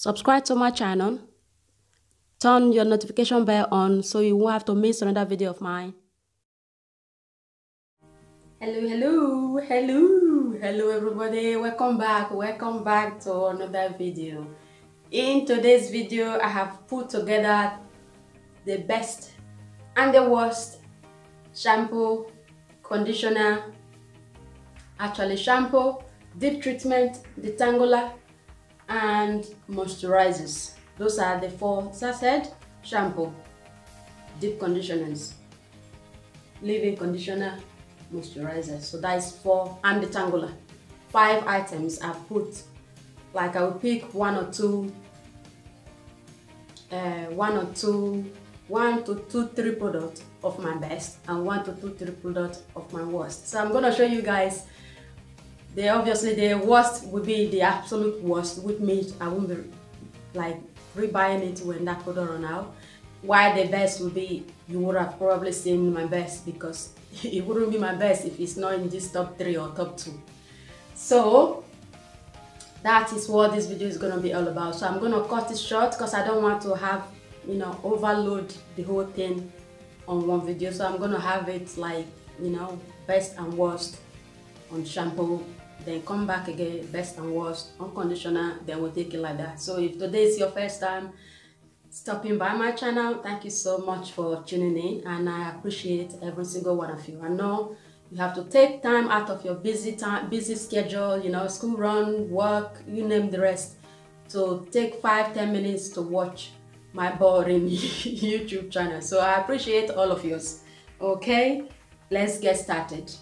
Subscribe to my channel. Turn your notification bell on so you won't have to miss another video of mine. Hello everybody, welcome back to another video. In today's video I have put together the best and the worst shampoo, conditioner, shampoo, deep treatment, detangler and moisturizers. Those are the four sachet: shampoo, deep conditioners, leave-in conditioner, moisturizer. So that is 4, and detangler. 5 items I've put. Like I will pick one to two, 3 products of my best and 1 to 2, 3 products of my worst. So I'm gonna show you guys. Obviously the worst will be the absolute worst. With me, I won't be like rebuying it when that product run out. While the best will be, you would have probably seen my best, because it wouldn't be my best if it's not in this top 3 or top 2. So that is what this video is gonna be all about. So I'm gonna cut it short because I don't want to have, overload the whole thing on one video. So I'm gonna have it like, best and worst on shampoo, then come back again, best and worst on conditioner, then we'll take it like that. So if today is your first time stopping by my channel, thank you so much for tuning in, and I appreciate every single one of you. I know you have to take time out of your busy schedule, school run, work, you name the rest, to take 5-10 minutes to watch my boring YouTube channel. So I appreciate all of yours. Okay, let's get started.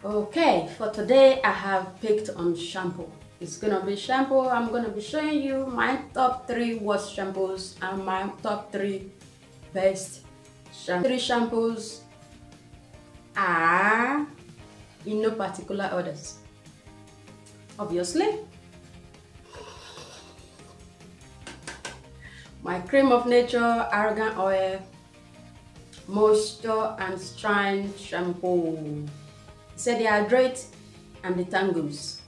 Okay, for today I have picked on shampoo. It's gonna be shampoo. I'm gonna be showing you my top 3 worst shampoos and my top 3 best shampoos. 3 shampoos are in no particular orders. Obviously, my cream of Nature Argan oil, moisture and strength shampoo. So they hydrate and detangles.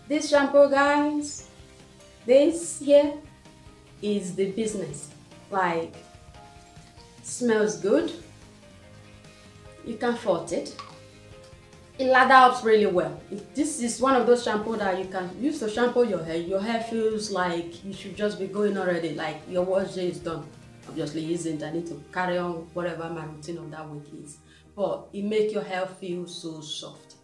This shampoo, guys, this here is the business. Like, smells good, you can fault it, it lather up really well. This is one of those shampoos that you can use to shampoo your hair feels like you should just be going already, like your wash day is done. Obviously it isn't. I need to carry on whatever my routine of that week is, but it makes your hair feel so soft.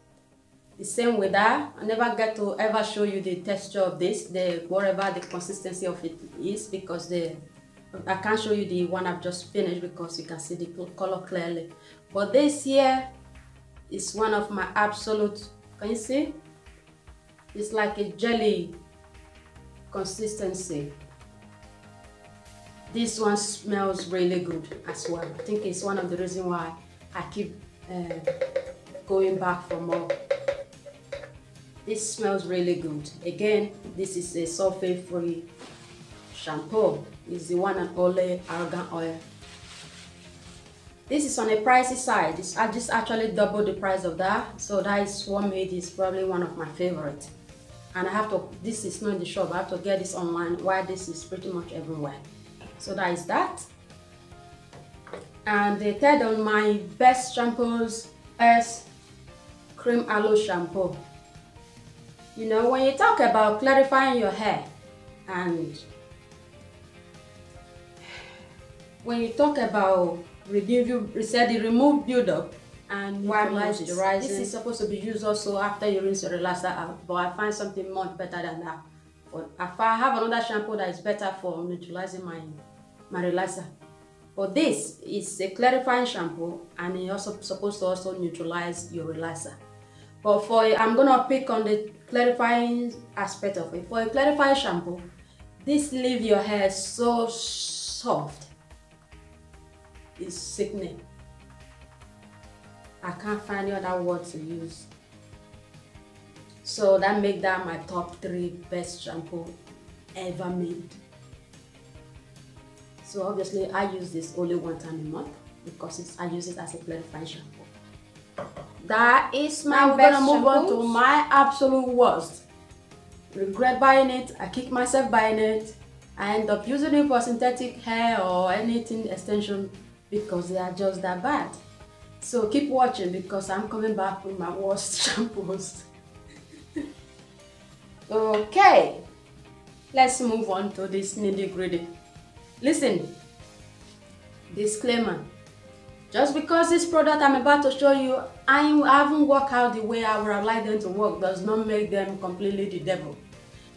The same with that. I never get to ever show you the texture of this, whatever the consistency of it is, because I can't show you the one I've just finished because you can see the color clearly. But this here is one of my absolute, can you see? It's like a jelly consistency. This one smells really good as well. I think it's one of the reasons why I keep going back for more. This smells really good. Again, this is a sulfate-free shampoo. It's the one and only argan oil. This is on a pricey side. This actually double the price of that. So that is what made this probably one of my favorites. And I have to, this is not in the shop, I have to get this online, while this is pretty much everywhere. So that is that. And the third on my best shampoos is cream aloe shampoo. When you talk about clarifying your hair, and when you talk about remove buildup and moisturizing, this is supposed to be used also after you rinse your relaxer out, but I find something much better than that. But I have another shampoo that is better for neutralizing my relaxer. But this is a clarifying shampoo, and it's also supposed to also neutralize your relaxer. But I'm gonna pick on the clarifying aspect of it. For a clarifying shampoo, this leaves your hair so soft. It's sickening. I can't find any other word to use. So that makes that my top 3 best shampoo ever made. So obviously I use this only 1 time a month because I use it as a clarifying shampoo. That is my best shampoo. We're gonna move on to my absolute worst. regret buying it. I kick myself buying it. I end up using it for synthetic hair or anything extension because they are just that bad. So keep watching because I'm coming back with my worst shampoos. Okay, let's move on to this nitty-gritty. Listen, disclaimer. Just because this product I'm about to show you, I haven't worked out the way I would have liked them to work, does not make them completely the devil.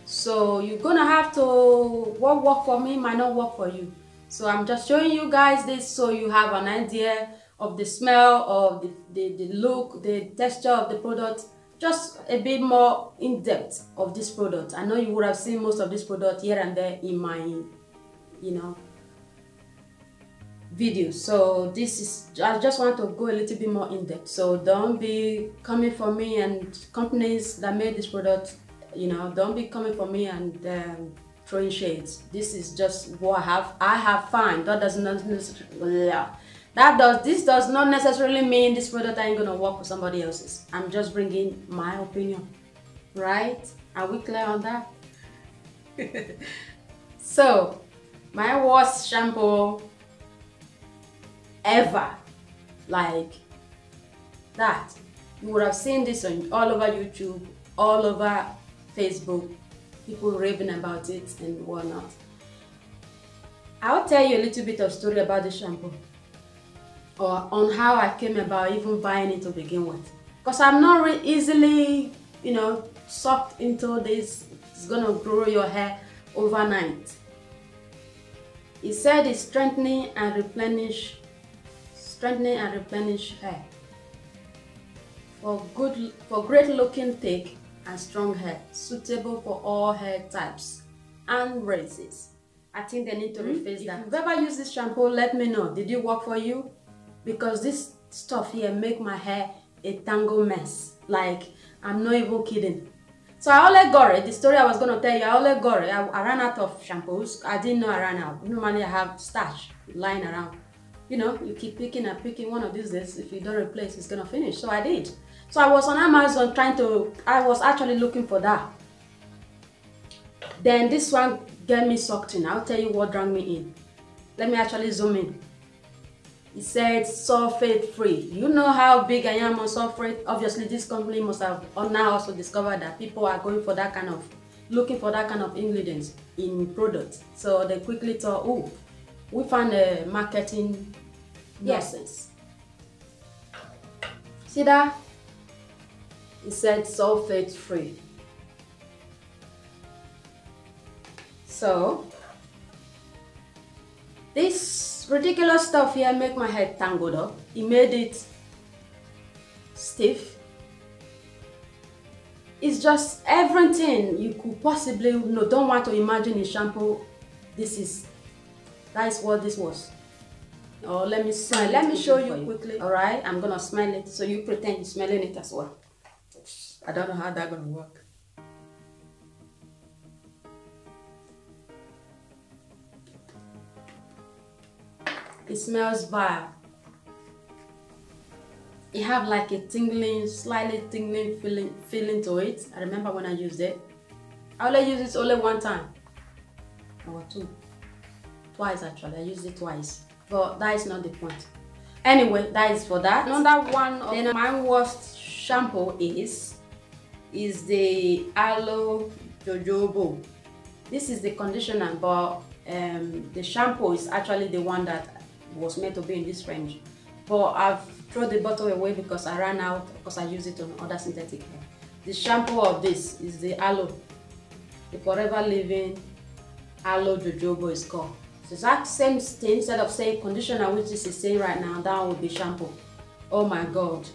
So you're gonna have to, what work for me might not work for you. So I'm just showing you guys this so you have an idea of the smell, of the look, the texture of the product, just a bit more in depth of this product. I know you would have seen most of this product here and there in my, videos. So this is, I just want to go a little bit more in depth. So don't be coming for me, and companies that made this product, don't be coming for me and throwing shades. This is just what I have found. That does not necessarily, this does not necessarily mean this product ain't gonna work for somebody else's. I'm just bringing my opinion, right? Are we clear on that? So my worst shampoo ever, like that. You would have seen this all over YouTube, all over Facebook, people raving about it and whatnot. I'll tell you a little bit of story about this shampoo, or on how I came about even buying it to begin with. Because I'm not easily, sucked into this, it's gonna grow your hair overnight. It said it's strengthening and replenish hair for great looking, thick and strong hair, suitable for all hair types and races. I think they need to rephrase that. If you've ever used this shampoo, let me know. Did it work for you? Because this stuff here make my hair a tangled mess. Like, I'm not even kidding. So I only got it. The story I was going to tell you, I only got it. I ran out of shampoos. I didn't know I ran out. Normally I have stash lying around. You keep picking and picking. One of these days, if you don't replace, it's going to finish. So I did. So I was on Amazon I was actually looking for that. Then this one get me sucked in. I'll tell you what drank me in. Let me actually zoom in. It said sulfate free. You know how big I am on sulfate. Obviously, this company must have now also discovered that people are going for that kind of, looking for that kind of ingredients in products. So they quickly thought, oh, we found a marketing nonsense. See that? It said sulfate free. So this ridiculous stuff here make my hair tangled up. It made it stiff. It's just everything you could possibly don't want to imagine in shampoo. That is what this was. Oh, let me smell. Let me show you quickly. All right, I'm gonna smell it. So you pretend you're smelling it as well. I don't know how that's gonna work. It smells vile. It have like a tingling, slightly tingling feeling to it. I remember when I used it. I only used it only one time. Or twice actually. I used it twice. But that is not the point. Anyway, that is for that. Another one of my worst shampoo is the Aloe jojoba. This is the conditioner, but the shampoo is actually the one that was meant to be in this range. But I've thrown the bottle away because I ran out, because I use it on other synthetic hair. The shampoo of this is the Aloe, the Forever Living Aloe jojoba is called. The exact same thing. Instead of saying conditioner, which this is saying right now, that would be shampoo. Oh my god,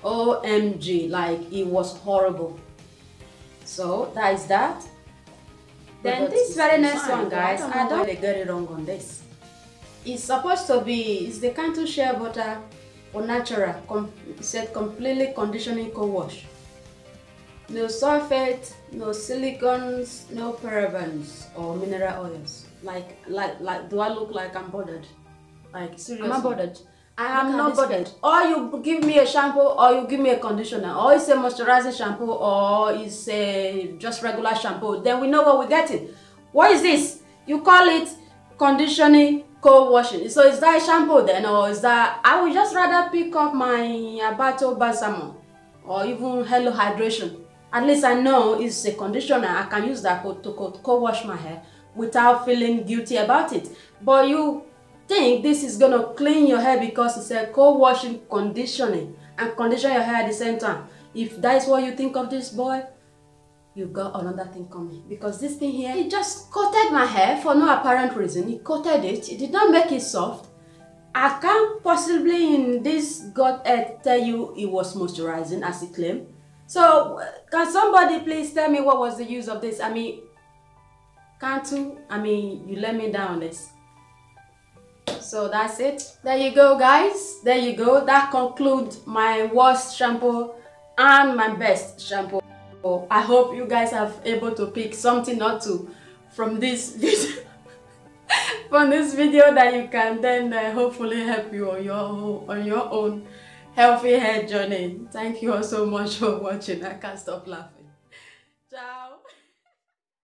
OMG, like it was horrible. So that is that. Then this very next one, guys, I don't really get it wrong on this. It's supposed to be, it's the Cantu shea butter for natural. It said completely conditioning co-wash. No sulfate, no silicones, no parabens or mineral oils. Like, do I look like I'm bothered? Like, seriously. I'm not bothered. I am not bothered. Or you give me a shampoo, or you give me a conditioner, or it's a moisturizing shampoo, or it's a just regular shampoo. Then we know what we're getting. What is this? You call it conditioning, co-washing. So is that a shampoo then, or is that? I would just rather pick up my Abato Balsamo or even Hello Hydration. At least I know it's a conditioner. I can use that to co-wash my hair without feeling guilty about it. But you think this is gonna clean your hair because it's a co-washing, conditioning, and condition your hair at the same time. If that is what you think of this, boy, you got another thing coming. Because this thing here, it just coated my hair for no apparent reason. It coated it. It did not make it soft. I can't possibly in this God earth tell you it was moisturizing as it claimed. So can somebody please tell me what was the use of this? I mean, Cantu, you let me down on this. So that's it. There you go, guys. There you go. That concludes my worst shampoo and my best shampoo. I hope you guys are able to pick something or two from this video, from this video that you can then hopefully help you on your own healthy hair journey. Thank you all so much for watching. I can't stop laughing. Ciao.